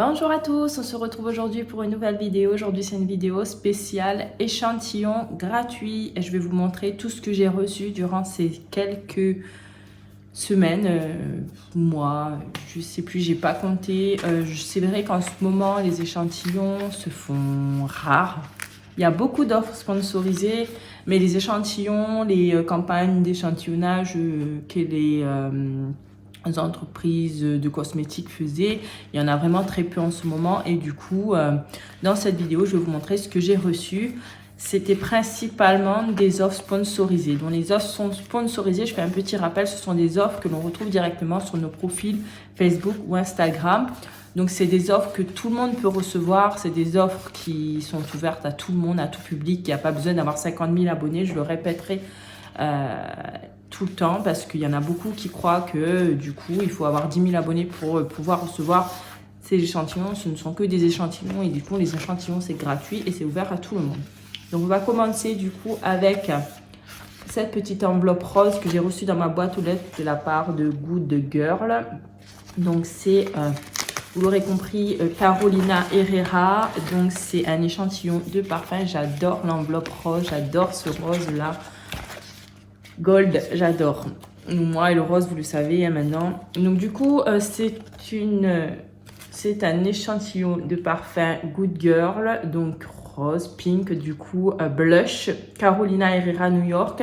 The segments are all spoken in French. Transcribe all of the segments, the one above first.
Bonjour à tous, on se retrouve aujourd'hui pour une nouvelle vidéo. Aujourd'hui c'est une vidéo spéciale échantillon gratuit et je vais vous montrer tout ce que j'ai reçu durant ces quelques semaines, mois, je sais plus, j'ai pas compté. C'est vrai qu'en ce moment les échantillons se font rares. Il y a beaucoup d'offres sponsorisées, mais les échantillons, les campagnes d'échantillonnage que les entreprises de cosmétiques faisaient, il y en a vraiment très peu en ce moment. Et du coup, dans cette vidéo, je vais vous montrer ce que j'ai reçu. C'était principalement des offres sponsorisées. Donc les offres sont sponsorisées, je fais un petit rappel, ce sont des offres que l'on retrouve directement sur nos profils Facebook ou Instagram. Donc c'est des offres que tout le monde peut recevoir, c'est des offres qui sont ouvertes à tout le monde, à tout public. Il n'y a pas besoin d'avoir 50 000 abonnés, je le répéterai tout le temps parce qu'il y en a beaucoup qui croient que du coup il faut avoir 10 000 abonnés pour pouvoir recevoir ces échantillons. Ce ne sont que des échantillons et du coup les échantillons c'est gratuit et c'est ouvert à tout le monde. Donc on va commencer du coup avec cette petite enveloppe rose que j'ai reçue dans ma boîte aux lettres de la part de Good Girl. Donc c'est, vous l'aurez compris, Carolina Herrera. Donc c'est un échantillon de parfum. J'adore l'enveloppe rose, j'adore ce rose là. Gold, j'adore. Moi et le rose, vous le savez maintenant. Donc du coup, c'est un échantillon de parfum Good Girl, donc rose, pink, du coup blush, Carolina Herrera New York.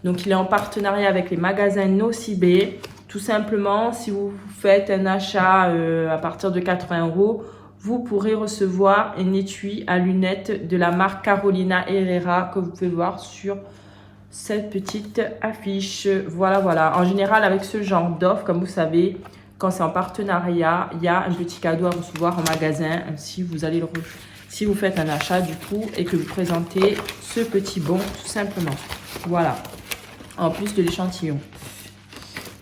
Donc il est en partenariat avec les magasins Nocibé. Tout simplement, si vous faites un achat à partir de 80 €, vous pourrez recevoir un étui à lunettes de la marque Carolina Herrera que vous pouvez voir sur cette petite affiche. Voilà. En général, avec ce genre d'offre, comme vous savez, quand c'est en partenariat, il y a un petit cadeau à recevoir en magasin si vous faites un achat du coup et que vous présentez ce petit bon tout simplement. Voilà, en plus de l'échantillon.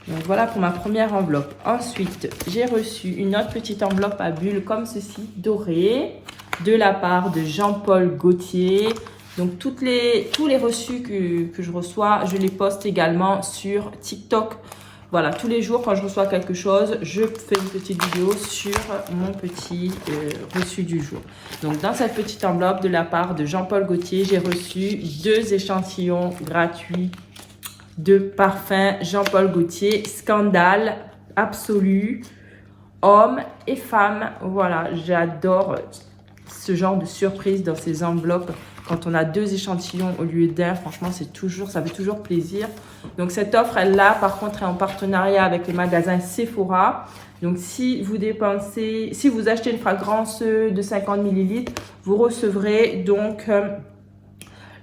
Donc voilà pour ma première enveloppe. Ensuite, j'ai reçu une autre petite enveloppe à bulles comme ceci, dorée, de la part de Jean-Paul Gaultier. Donc tous les reçus que je reçois, je les poste également sur TikTok. Voilà, tous les jours quand je reçois quelque chose, je fais une petite vidéo sur mon petit reçu du jour. Donc dans cette petite enveloppe de la part de Jean-Paul Gaultier, j'ai reçu 2 échantillons gratuits de parfum Jean-Paul Gaultier, Scandale absolu, homme et femme. Voilà, j'adore ce genre de surprise dans ces enveloppes. Quand on a 2 échantillons au lieu d'un, franchement, ça fait toujours plaisir. Donc cette offre, elle-là, par contre, est en partenariat avec les magasins Sephora. Donc si vous achetez une fragrance de 50 ml, vous recevrez donc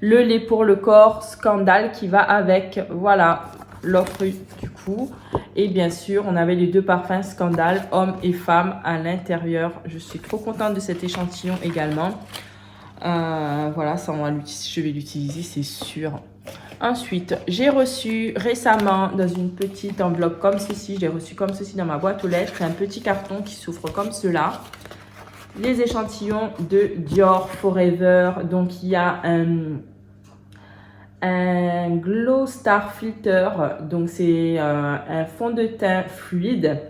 le lait pour le corps Scandale qui va avec. Voilà l'offre du coup. Et bien sûr, on avait les 2 parfums Scandale, homme et femme à l'intérieur. Je suis trop contente de cet échantillon également. Voilà, ça, je vais l'utiliser, c'est sûr. Ensuite, j'ai reçu récemment dans une petite enveloppe comme ceci, j'ai reçu comme ceci dans ma boîte aux lettres, un petit carton qui s'ouvre comme cela. Les échantillons de Dior Forever. Donc, il y a un Glow Star Filter. Donc, c'est un fond de teint fluide.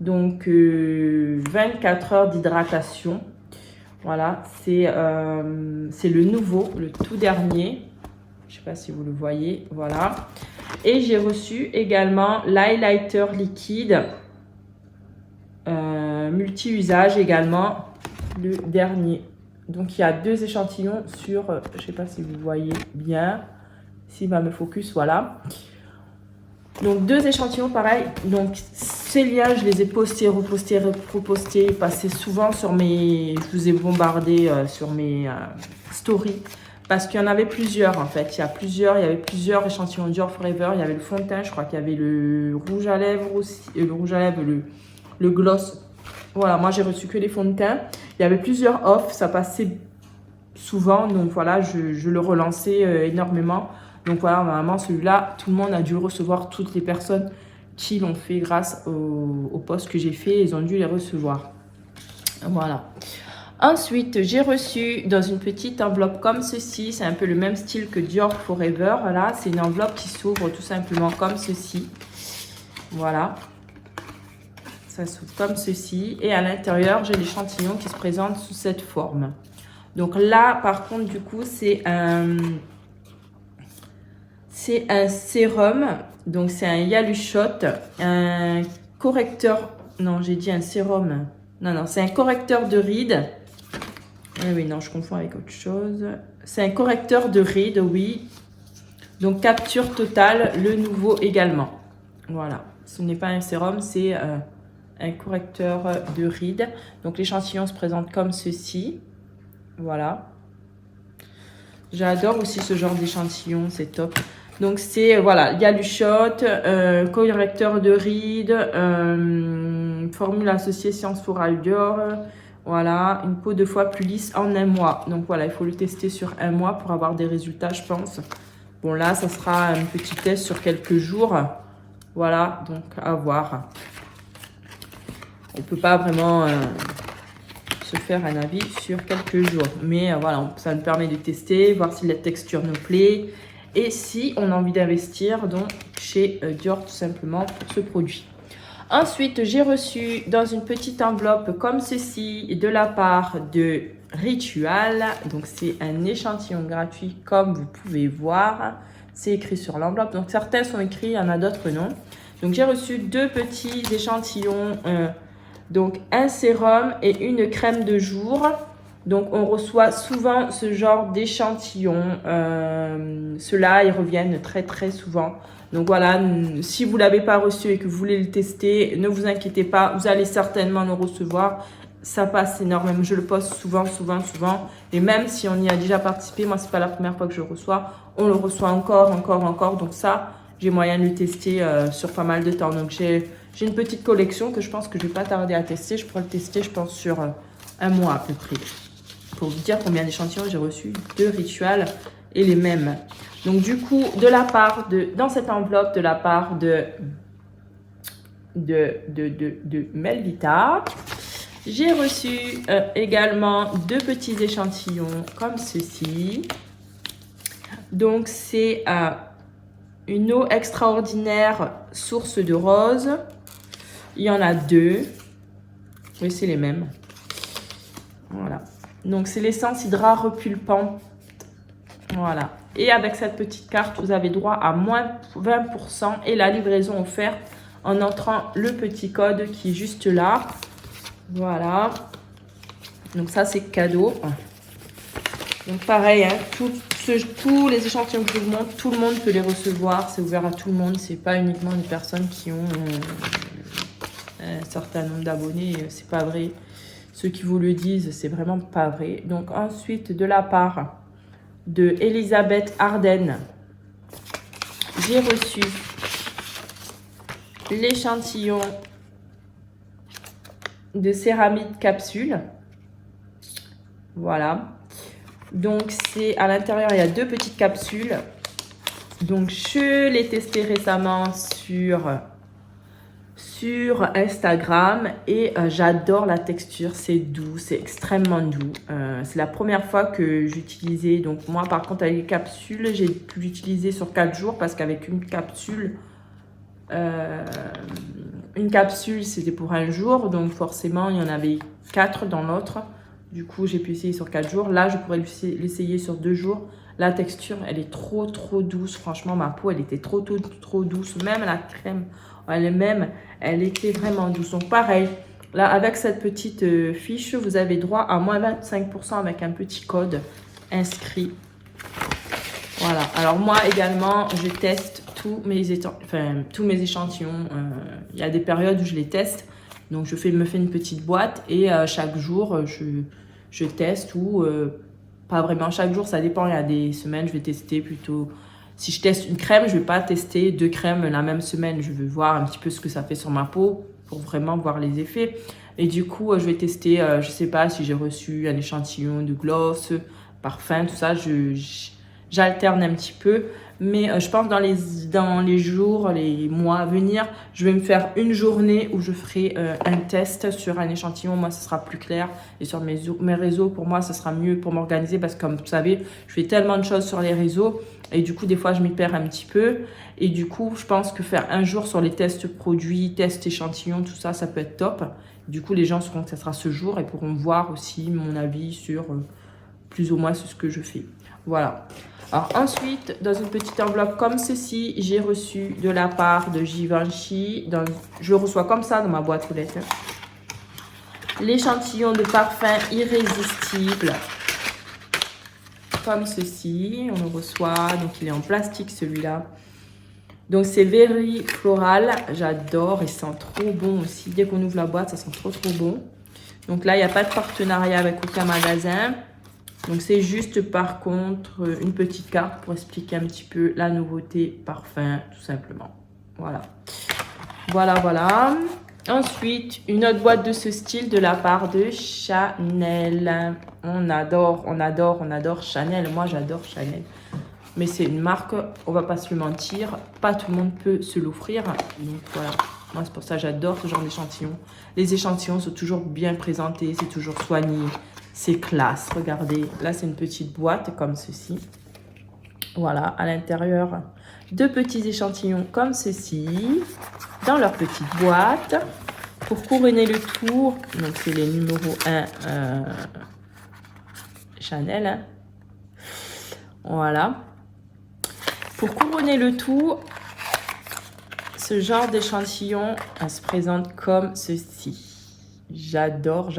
Donc, 24 heures d'hydratation. Voilà, c'est le nouveau, le tout dernier. Je ne sais pas si vous le voyez. Voilà. Et j'ai reçu également l'highlighter liquide multi-usage également, le dernier. Donc, il y a 2 échantillons sur, je ne sais pas si vous voyez bien, s'il va me focus, voilà. Donc 2 échantillons pareil. Donc ces liens, je les ai postés, repostés, passés souvent sur je vous ai bombardé sur mes stories. Parce qu'il y en avait plusieurs en fait. Il y avait plusieurs échantillons Dior Forever. Il y avait le fond de teint, je crois qu'il y avait le rouge à lèvres aussi. Le rouge à lèvres, le gloss. Voilà, moi j'ai reçu que les fonds de teint. Il y avait plusieurs offres, ça passait souvent. Donc voilà, je le relançais énormément. Donc voilà, normalement celui-là, tout le monde a dû le recevoir. Toutes les personnes qui l'ont fait grâce au post que j'ai fait, ils ont dû les recevoir. Voilà. Ensuite, j'ai reçu dans une petite enveloppe comme ceci. C'est un peu le même style que Dior Forever. Voilà, c'est une enveloppe qui s'ouvre tout simplement comme ceci. Voilà. ça s'ouvre comme ceci. Et à l'intérieur, j'ai l'échantillon qui se présente sous cette forme. Donc là, par contre, du coup, c'est un sérum. Donc c'est un Yalushot, un correcteur. Non, j'ai dit un sérum. Non, c'est un correcteur de rides. Oui, non, je confonds avec autre chose. C'est un correcteur de rides, oui. Donc capture totale, le nouveau également. Voilà, ce n'est pas un sérum, c'est un correcteur de rides. Donc l'échantillon se présente comme ceci. Voilà. J'adore aussi ce genre d'échantillon, c'est top. Donc c'est, voilà, Yalushot, correcteur de rides, formule associée Science for Dior. Voilà, une peau 2 fois plus lisse en 1 mois. Donc voilà, il faut le tester sur 1 mois pour avoir des résultats, je pense. Bon là, ça sera un petit test sur quelques jours. Voilà, donc à voir. On ne peut pas vraiment se faire un avis sur quelques jours. Mais voilà, ça nous permet de tester, voir si la texture nous plaît. Et si on a envie d'investir donc chez Dior tout simplement pour ce produit. Ensuite, j'ai reçu dans une petite enveloppe comme ceci de la part de Ritual. Donc, c'est un échantillon gratuit comme vous pouvez voir. C'est écrit sur l'enveloppe. Donc, certains sont écrits, il y en a d'autres non. Donc, j'ai reçu 2 petits échantillons. Donc, un sérum et une crème de jour. Donc, on reçoit souvent ce genre d'échantillons. Ceux-là, ils reviennent très, très souvent. Donc, voilà, si vous ne l'avez pas reçu et que vous voulez le tester, ne vous inquiétez pas. Vous allez certainement le recevoir. Ça passe énormément. Je le poste souvent. Et même si on y a déjà participé, moi, ce n'est pas la première fois que je le reçois. On le reçoit encore. Donc, ça, j'ai moyen de le tester sur pas mal de temps. Donc, j'ai une petite collection que je pense que je ne vais pas tarder à tester. Je pourrais le tester, je pense, sur 1 mois à peu près. Pour vous dire combien d'échantillons j'ai reçu de Ritual et les mêmes. Donc du coup, dans cette enveloppe, de la part de Melvita, j'ai reçu également 2 petits échantillons comme ceci. Donc c'est une eau extraordinaire source de rose. Il y en a 2. Oui, c'est les mêmes. Voilà. Donc, c'est l'essence hydra repulpante. Voilà. Et avec cette petite carte, vous avez droit à moins 20% et la livraison offerte en entrant le petit code qui est juste là. Voilà. Donc, ça, c'est cadeau. Donc, pareil, hein, tous les échantillons que je vous montre, tout le monde peut les recevoir. C'est ouvert à tout le monde. C'est pas uniquement les personnes qui ont un certain nombre d'abonnés. C'est pas vrai. Ceux qui vous le disent, c'est vraiment pas vrai. Donc ensuite, de la part de Elisabeth Arden, j'ai reçu l'échantillon de céramide capsule. Voilà. Donc c'est à l'intérieur, il y a 2 petites capsules. Donc je l'ai testé récemment sur Instagram et j'adore la texture, c'est doux, c'est extrêmement doux. C'est la première fois que j'utilisais, donc moi par contre avec les capsules, j'ai pu l'utiliser sur 4 jours parce qu'avec une capsule c'était pour 1 jour, donc forcément il y en avait 4 dans l'autre. Du coup j'ai pu essayer sur 4 jours, là je pourrais l'essayer sur 2 jours. La texture elle est trop douce, franchement ma peau elle était trop douce, même la crème elle-même, elle était vraiment douce. Donc pareil, là avec cette petite fiche, vous avez droit à moins 25% avec un petit code inscrit. Voilà, alors moi également, je teste tous mes échantillons. Il y a des périodes où je les teste. Donc je me fais une petite boîte et chaque jour, je teste ou pas vraiment chaque jour, ça dépend. Il y a des semaines, je vais tester plutôt... Si je teste une crème, je ne vais pas tester 2 crèmes la même semaine. Je veux voir un petit peu ce que ça fait sur ma peau pour vraiment voir les effets. Et du coup, je vais tester, je ne sais pas si j'ai reçu un échantillon de gloss, parfum, tout ça. J'alterne un petit peu. Mais je pense dans les jours, les mois à venir, je vais me faire une journée où je ferai un test sur un échantillon. Moi, ce sera plus clair. Et sur mes réseaux, pour moi, ce sera mieux pour m'organiser. Parce que comme vous savez, je fais tellement de choses sur les réseaux. Et du coup, des fois, je m'y perds un petit peu. Et du coup, je pense que faire un jour sur les tests produits, tests échantillons, tout ça, ça peut être top. Du coup, les gens sauront que ça sera ce jour et pourront voir aussi mon avis sur plus ou moins ce que je fais. Voilà. Alors ensuite, dans une petite enveloppe comme ceci, j'ai reçu de la part de Givenchy. Je le reçois comme ça dans ma boîte aux lettres. L'échantillon de parfum irrésistible. Comme ceci, on le reçoit. Donc il est en plastique celui-là. Donc c'est Very Floral. J'adore et ça sent trop bon aussi. Dès qu'on ouvre la boîte, ça sent trop bon. Donc là, il n'y a pas de partenariat avec aucun magasin. Donc c'est juste par contre une petite carte pour expliquer un petit peu la nouveauté parfum tout simplement. Voilà. Voilà. Ensuite, une autre boîte de ce style de la part de Chanel. On adore Chanel. Moi j'adore Chanel. Mais c'est une marque, on va pas se le mentir, pas tout le monde peut se l'offrir. Donc voilà, moi c'est pour ça que j'adore ce genre d'échantillons. Les échantillons sont toujours bien présentés, c'est toujours soigné. C'est classe, regardez. Là, c'est une petite boîte comme ceci. Voilà, à l'intérieur, 2 petits échantillons comme ceci, dans leur petite boîte. Pour couronner le tout, donc c'est les numéros 1 Chanel. Hein. Voilà. Pour couronner le tout, ce genre d'échantillon, elle se présente comme ceci. J'adore.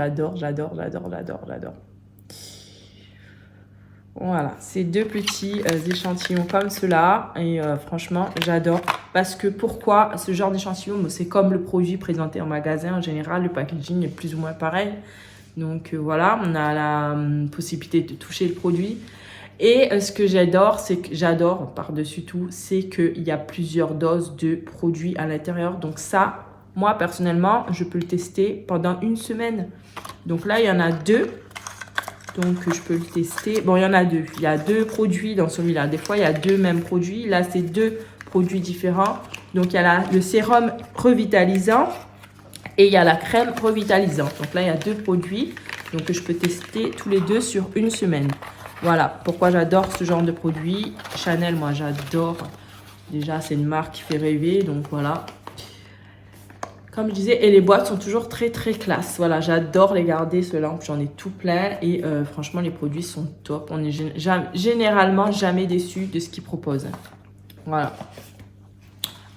Voilà, c'est 2 petits échantillons comme cela. Et franchement, j'adore. Parce que pourquoi ce genre d'échantillon? C'est comme le produit présenté en magasin. En général, le packaging est plus ou moins pareil. Donc voilà, on a la possibilité de toucher le produit. Et ce que j'adore, par-dessus tout, c'est qu'il y a plusieurs doses de produits à l'intérieur. Donc ça, moi, personnellement, je peux le tester pendant 1 semaine. Donc là, il y en a 2. Donc, je peux le tester. Bon, il y en a 2. Il y a 2 produits dans celui-là. Des fois, il y a 2 mêmes produits. Là, c'est 2 produits différents. Donc, il y a le sérum revitalisant et il y a la crème revitalisante. Donc là, il y a 2 produits. Donc, je peux tester tous les 2 sur 1 semaine. Voilà pourquoi j'adore ce genre de produit. Chanel, moi, j'adore. Déjà, c'est une marque qui fait rêver. Donc, voilà. Comme je disais, et les boîtes sont toujours très classe. Voilà, j'adore les garder, ceux-là. J'en ai tout plein. Et franchement, les produits sont top. On est généralement jamais déçu de ce qu'ils proposent. Voilà.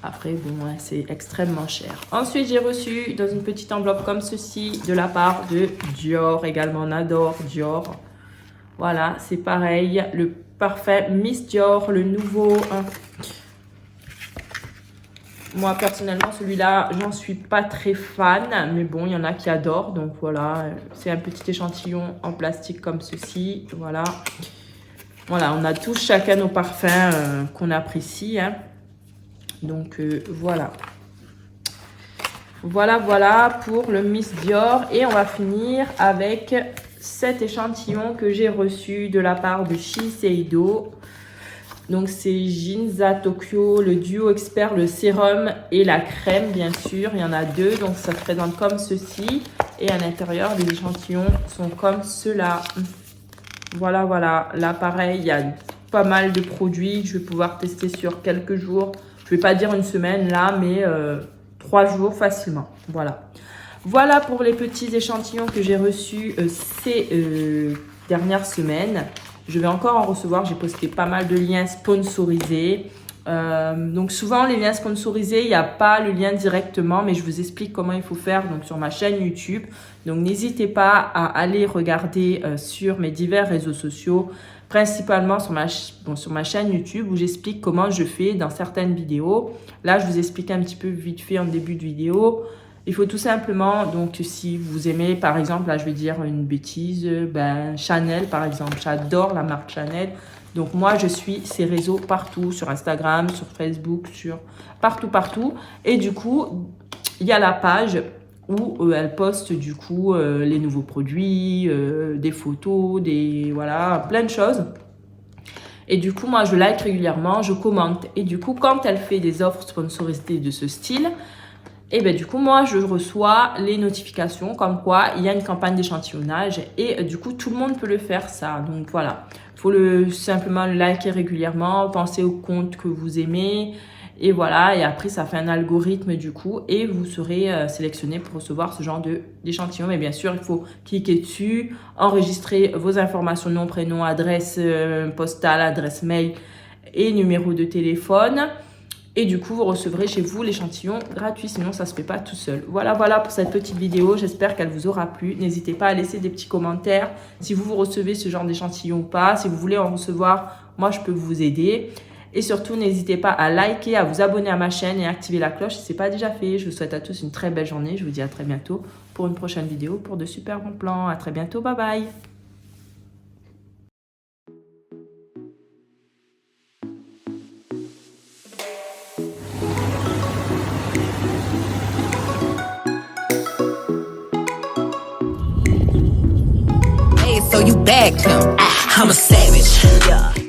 Après, bon, ouais, c'est extrêmement cher. Ensuite, j'ai reçu dans une petite enveloppe comme ceci de la part de Dior. Également, on adore Dior. Voilà, c'est pareil. Le parfum Miss Dior, le nouveau... Moi, personnellement, celui-là, j'en suis pas très fan. Mais bon, il y en a qui adorent. Donc, voilà. C'est un petit échantillon en plastique comme ceci. Voilà. Voilà, on a tous chacun nos parfums qu'on apprécie. Hein. Donc, voilà. Voilà pour le Miss Dior. Et on va finir avec cet échantillon que j'ai reçu de la part de Shiseido. Donc, c'est Ginza Tokyo, le duo expert, le sérum et la crème, bien sûr. Il y en a 2, donc ça se présente comme ceci. Et à l'intérieur, les échantillons sont comme cela. Voilà. Là, pareil, il y a pas mal de produits que je vais pouvoir tester sur quelques jours. Je ne vais pas dire 1 semaine, là, mais 3 jours facilement. Voilà pour les petits échantillons que j'ai reçus ces dernières semaines. Je vais encore en recevoir. J'ai posté pas mal de liens sponsorisés. Donc souvent, les liens sponsorisés, il n'y a pas le lien directement, mais je vous explique comment il faut faire donc, sur ma chaîne YouTube. Donc n'hésitez pas à aller regarder sur mes divers réseaux sociaux, principalement sur ma chaîne YouTube où j'explique comment je fais dans certaines vidéos. Là, je vous explique un petit peu vite fait en début de vidéo. Il faut tout simplement, donc si vous aimez, par exemple, là je vais dire une bêtise, Chanel par exemple, j'adore la marque Chanel. Donc moi je suis ces réseaux partout, sur Instagram, sur Facebook, partout. Et du coup, il y a la page où elle poste du coup les nouveaux produits, des photos, voilà, plein de choses. Et du coup, moi je like régulièrement, je commente. Et du coup, quand elle fait des offres sponsorisées de ce style, Et ben du coup, moi, je reçois les notifications comme quoi il y a une campagne d'échantillonnage et du coup, tout le monde peut le faire ça. Donc voilà, il faut simplement le liker régulièrement, penser au compte que vous aimez et voilà. Et après, ça fait un algorithme du coup et vous serez sélectionné pour recevoir ce genre d'échantillon. Mais bien sûr, il faut cliquer dessus, enregistrer vos informations, nom, prénom, adresse postale, adresse mail et numéro de téléphone. Et du coup, vous recevrez chez vous l'échantillon gratuit, sinon ça ne se fait pas tout seul. Voilà pour cette petite vidéo. J'espère qu'elle vous aura plu. N'hésitez pas à laisser des petits commentaires si vous recevez ce genre d'échantillon ou pas. Si vous voulez en recevoir, moi, je peux vous aider. Et surtout, n'hésitez pas à liker, à vous abonner à ma chaîne et à activer la cloche si ce n'est pas déjà fait. Je vous souhaite à tous une très belle journée. Je vous dis à très bientôt pour une prochaine vidéo pour de super bons plans. À très bientôt. Bye bye. So you bagged him. I'm a savage. Yeah.